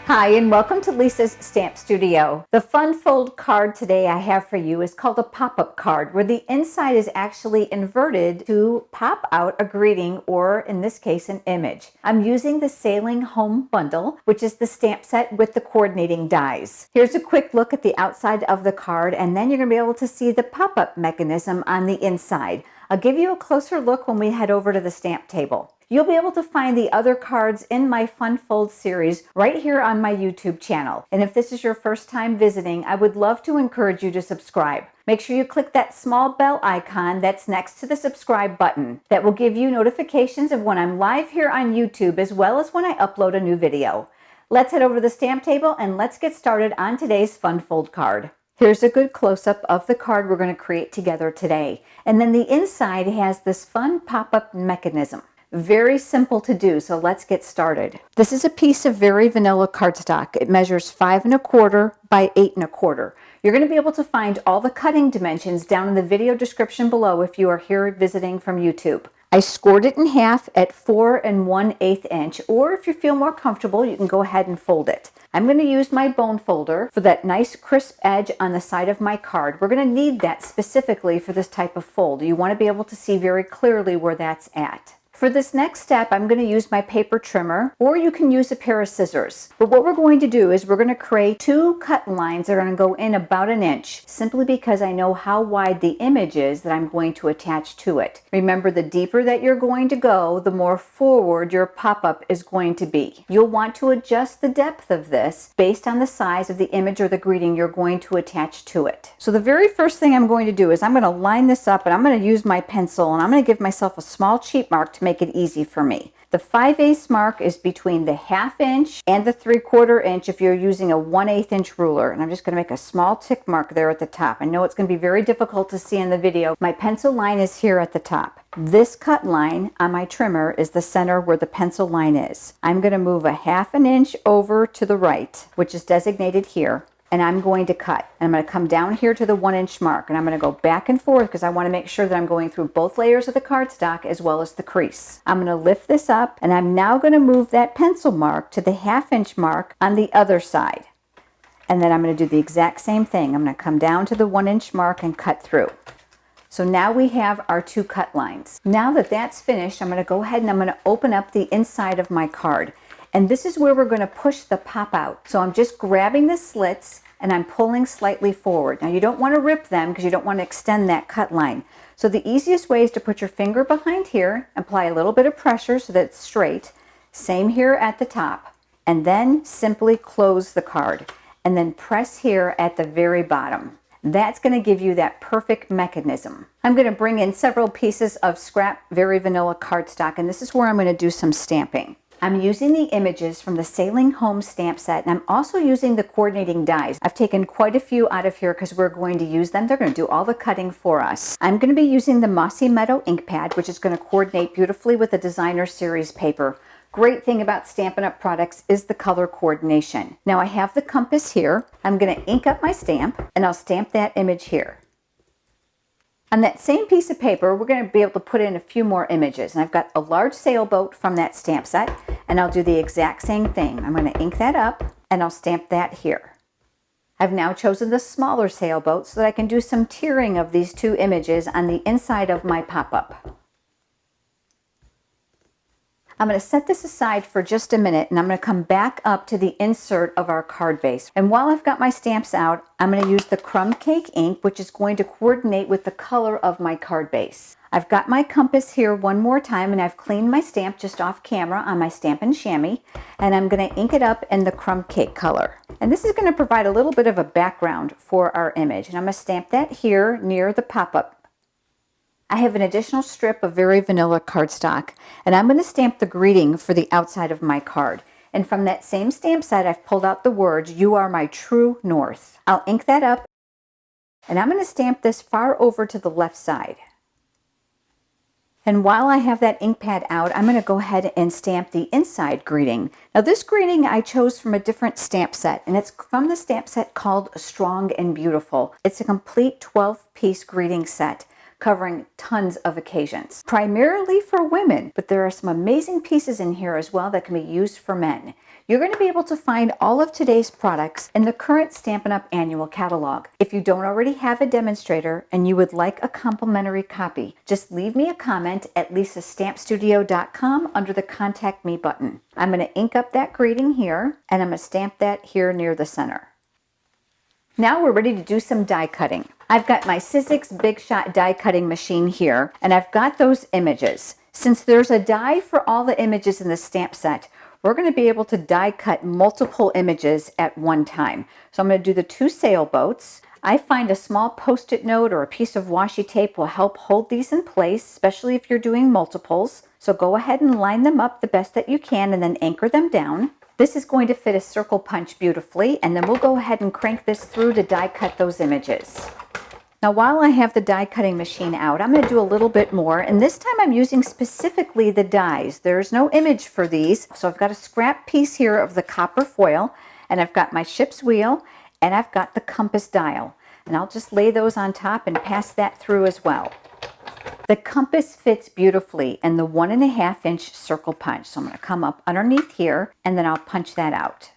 Hi, and welcome to Lisa's Stamp Studio. The fun fold card today I have for you is called a pop-up card, where the inside is actually inverted to pop out a greeting, or in this case, an image. I'm using the Sailing Home Bundle, which is the stamp set with the coordinating dies. Here's a quick look at the outside of the card, and then you're going to be able to see the pop-up mechanism on the inside. I'll give you a closer look when we head over to the stamp table. You'll be able to find the other cards in my Fun Fold series right here on my YouTube channel. And if this is your first time visiting, I would love to encourage you to subscribe. Make sure you click that small bell icon that's next to the subscribe button. That will give you notifications of when I'm live here on YouTube, as well as when I upload a new video. Let's head over to the stamp table and let's get started on today's Fun Fold card. Here's a good close-up of the card we're going to create together today. And then the inside has this fun pop-up mechanism. Very simple to do, so let's get started. This is a piece of very vanilla cardstock. It measures 5 1/4 by 8 1/4. You're going to be able to find all the cutting dimensions down in the video description below if you are here visiting from YouTube. I scored it in half at 4 1/8 inch, or if you feel more comfortable, you can go ahead and fold it. I'm going to use my bone folder for that nice crisp edge on the side of my card. We're going to need that specifically for this type of fold. You want to be able to see very clearly where that's at. For this next step, I'm going to use my paper trimmer, or you can use a pair of scissors. But what we're going to do is we're going to create 2 cut lines that are going to go in about 1 inch, simply because I know how wide the image is that I'm going to attach to it. Remember, the deeper that you're going to go, the more forward your pop-up is going to be. You'll want to adjust the depth of this based on the size of the image or the greeting you're going to attach to it. So the very first thing I'm going to do is I'm going to line this up, and I'm going to use my pencil, and I'm going to give myself a small cheat mark to make it easy for me. The 5/8 mark is between the 1/2 inch and the 3/4 inch if you're using a 1/8 inch ruler. And I'm just going to make a small tick mark there at the top. I know it's going to be very difficult to see in the video. My pencil line is here at the top. This cut line on my trimmer is the center where the pencil line is. I'm going to move a 1/2 inch over to the right, which is designated here. And I'm going to cut. And I'm going to come down here to the 1 inch mark, and I'm going to go back and forth because I want to make sure that I'm going through both layers of the cardstock as well as the crease. I'm going to lift this up, and I'm now going to move that pencil mark to the 1/2 inch mark on the other side. And then I'm going to do the exact same thing. I'm going to come down to the 1 inch mark and cut through. So now we have our 2 cut lines. Now that that's finished, I'm going to go ahead and I'm going to open up the inside of my card. And this is where we're going to push the pop out. So I'm just grabbing the slits and I'm pulling slightly forward. Now you don't want to rip them because you don't want to extend that cut line. So the easiest way is to put your finger behind here, apply a little bit of pressure so that it's straight. Same here at the top. And then simply close the card. And then press here at the very bottom. That's going to give you that perfect mechanism. I'm going to bring in several pieces of scrap very vanilla cardstock, and this is where I'm going to do some stamping. I'm using the images from the Sailing Home stamp set, and I'm also using the coordinating dies. I've taken quite a few out of here because we're going to use them. They're going to do all the cutting for us. I'm going to be using the Mossy Meadow ink pad, which is going to coordinate beautifully with the Designer Series paper. Great thing about Stampin' Up! Products is the color coordination. Now I have the compass here. I'm going to ink up my stamp, and I'll stamp that image here. On that same piece of paper, we're going to be able to put in a few more images. And I've got a large sailboat from that stamp set, and I'll do the exact same thing. I'm going to ink that up, and I'll stamp that here. I've now chosen the smaller sailboat so that I can do some tiering of these 2 images on the inside of my pop-up. I'm going to set this aside for just a minute, and I'm going to come back up to the insert of our card base. And while I've got my stamps out, I'm going to use the crumb cake ink, which is going to coordinate with the color of my card base. I've got my compass here one more time, and I've cleaned my stamp just off camera on my Stampin' Chamois, and I'm going to ink it up in the crumb cake color. And this is going to provide a little bit of a background for our image. And I'm going to stamp that here near the pop-up. I have an additional strip of very vanilla cardstock, and I'm going to stamp the greeting for the outside of my card. And from that same stamp set, I've pulled out the words, "You are my true north." I'll ink that up, and I'm going to stamp this far over to the left side. And while I have that ink pad out, I'm going to go ahead and stamp the inside greeting. Now this greeting I chose from a different stamp set, and it's from the stamp set called Strong and Beautiful. It's a complete 12-piece greeting set. covering tons of occasions. Primarily for women, but there are some amazing pieces in here as well that can be used for men. You're going to be able to find all of today's products in the current Stampin' Up! Annual catalog. If you don't already have a demonstrator and you would like a complimentary copy, just leave me a comment at lisastampstudio.com under the Contact Me button. I'm going to ink up that greeting here, and I'm going to stamp that here near the center. Now we're ready to do some die cutting. I've got my Sizzix Big Shot die cutting machine here, and I've got those images. Since there's a die for all the images in the stamp set, we're going to be able to die cut multiple images at one time. So I'm going to do the 2 sailboats. I find a small post-it note or a piece of washi tape will help hold these in place, especially if you're doing multiples. So go ahead and line them up the best that you can and then anchor them down. This is going to fit a circle punch beautifully, and then we'll go ahead and crank this through to die cut those images. Now while I have the die cutting machine out, I'm going to do a little bit more, and this time I'm using specifically the dies. There's no image for these, so I've got a scrap piece here of the copper foil, and I've got my ship's wheel, and I've got the compass dial. And I'll just lay those on top and pass that through as well. The compass fits beautifully in the 1.5-inch circle punch, so I'm going to come up underneath here, and then I'll punch that out.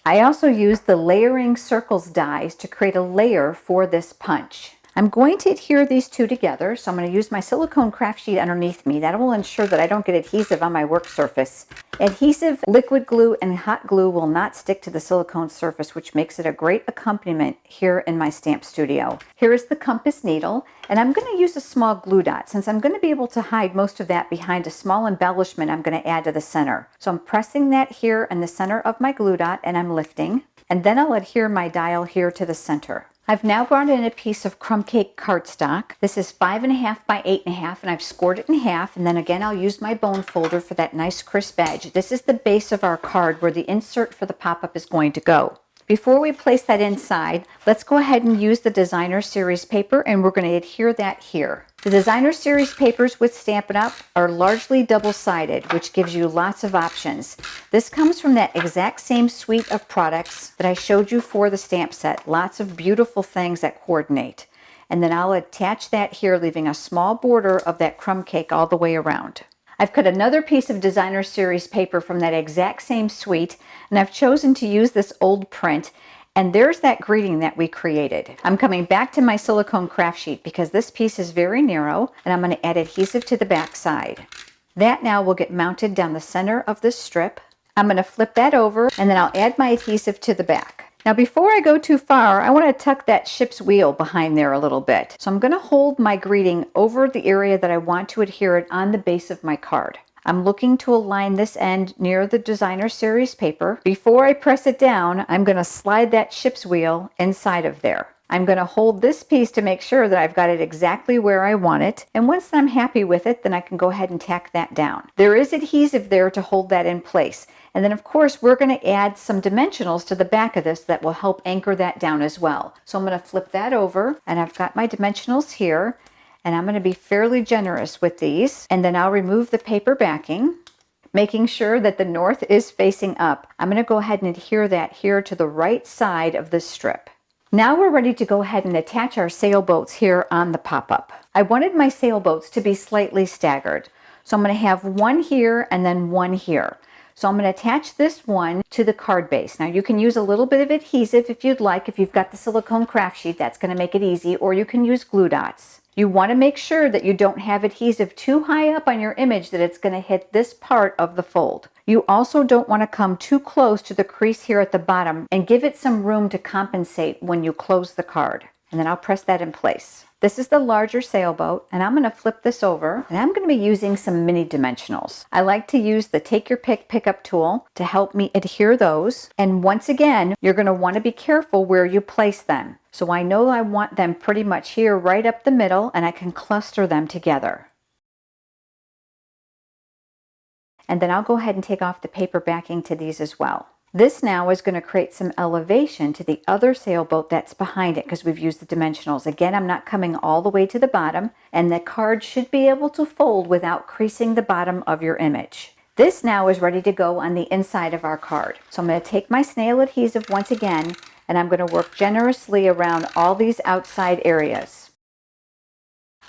I also use the layering circles dies to create a layer for this punch. I'm going to adhere these two together, so I'm going to use my silicone craft sheet underneath me. That will ensure that I don't get adhesive on my work surface. Adhesive, liquid glue, and hot glue will not stick to the silicone surface, which makes it a great accompaniment here in my stamp studio. Here is the compass needle, and I'm going to use a small glue dot since I'm going to be able to hide most of that behind a small embellishment I'm going to add to the center. So I'm pressing that here in the center of my glue dot, and I'm lifting, and then I'll adhere my dial here to the center. I've now brought in a piece of crumb cake cardstock. This is 5.5 by 8.5, and I've scored it in half, and then again I'll use my bone folder for that nice crisp edge. This is the base of our card where the insert for the pop-up is going to go. Before we place that inside, let's go ahead and use the Designer Series paper, and we're going to adhere that here. The Designer Series papers with Stampin' Up! Are largely double-sided, which gives you lots of options. This comes from that exact same suite of products that I showed you for the stamp set. Lots of beautiful things that coordinate. And then I'll attach that here, leaving a small border of that crumb cake all the way around. I've cut another piece of Designer Series paper from that exact same suite, and I've chosen to use this old print. And there's that greeting that we created. I'm coming back to my silicone craft sheet because this piece is very narrow, and I'm going to add adhesive to the back side. That now will get mounted down the center of this strip. I'm going to flip that over, and then I'll add my adhesive to the back. Now before I go too far, I want to tuck that ship's wheel behind there a little bit. So I'm going to hold my greeting over the area that I want to adhere it on the base of my card. I'm looking to align this end near the Designer Series paper. Before I press it down, I'm going to slide that ship's wheel inside of there. I'm going to hold this piece to make sure that I've got it exactly where I want it. And once I'm happy with it, then I can go ahead and tack that down. There is adhesive there to hold that in place. And then of course, we're going to add some dimensionals to the back of this that will help anchor that down as well. So I'm going to flip that over, and I've got my dimensionals here. And I'm going to be fairly generous with these, and then I'll remove the paper backing, making sure that the north is facing up. I'm going to go ahead and adhere that here to the right side of the strip. Now we're ready to go ahead and attach our sailboats here on the pop-up. I wanted my sailboats to be slightly staggered, so I'm going to have one here and then one here. So I'm going to attach this one to the card base. Now you can use a little bit of adhesive if you'd like. If you've got the silicone craft sheet, that's going to make it easy, or you can use glue dots. You want to make sure that you don't have adhesive too high up on your image that it's going to hit this part of the fold. You also don't want to come too close to the crease here at the bottom and give it some room to compensate when you close the card. And then I'll press that in place. This is the larger sailboat, and I'm going to flip this over, and I'm going to be using some mini dimensionals. I like to use the Take Your Pick pickup tool to help me adhere those. And once again, you're going to want to be careful where you place them. So I know I want them pretty much here right up the middle, and I can cluster them together. And then I'll go ahead and take off the paper backing to these as well. This now is going to create some elevation to the other sailboat that's behind it because we've used the dimensionals. Again, I'm not coming all the way to the bottom, and the card should be able to fold without creasing the bottom of your image. This now is ready to go on the inside of our card. So I'm going to take my snail adhesive once again, and I'm going to work generously around all these outside areas.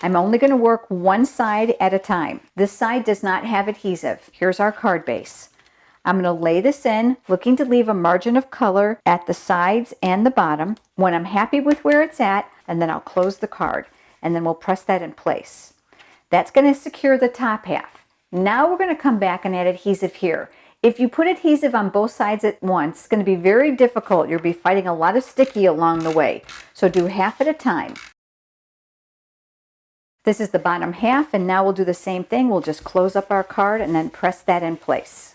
I'm only going to work one side at a time. This side does not have adhesive. Here's our card base. I'm going to lay this in, looking to leave a margin of color at the sides and the bottom when I'm happy with where it's at, and then I'll close the card, and then we'll press that in place. That's going to secure the top half. Now we're going to come back and add adhesive here. If you put adhesive on both sides at once, it's going to be very difficult. You'll be fighting a lot of sticky along the way. So do half at a time. This is the bottom half, and now we'll do the same thing. We'll just close up our card and then press that in place.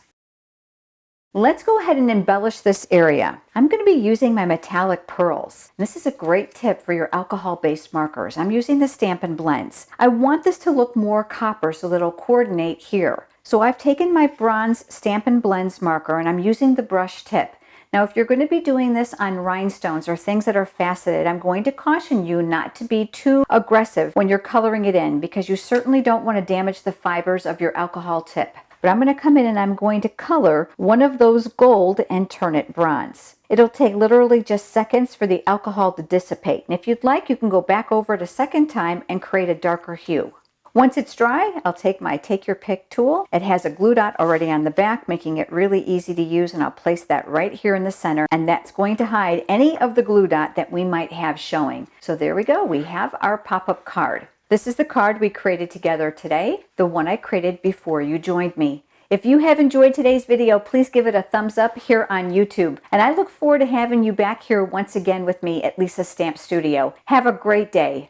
Let's go ahead and embellish this area. I'm going to be using my metallic pearls. This is a great tip for your alcohol-based markers. I'm using the Stampin' Blends. I want this to look more copper so that it'll coordinate here. So I've taken my Bronze Stampin' Blends marker and I'm using the brush tip. Now, if you're going to be doing this on rhinestones or things that are faceted, I'm going to caution you not to be too aggressive when you're coloring it in, because you certainly don't want to damage the fibers of your alcohol tip. But I'm going to come in and I'm going to color one of those gold and turn it bronze. It'll take literally just seconds for the alcohol to dissipate. And if you'd like, you can go back over it a second time and create a darker hue. Once it's dry, I'll take my Take Your Pick tool. It has a glue dot already on the back, making it really easy to use, and I'll place that right here in the center, and that's going to hide any of the glue dot that we might have showing. So there we go, we have our pop-up card. This is the card we created together today, the one I created before you joined me. If you have enjoyed today's video, please give it a thumbs up here on YouTube. And I look forward to having you back here once again with me at Lisa's Stamp Studio. Have a great day.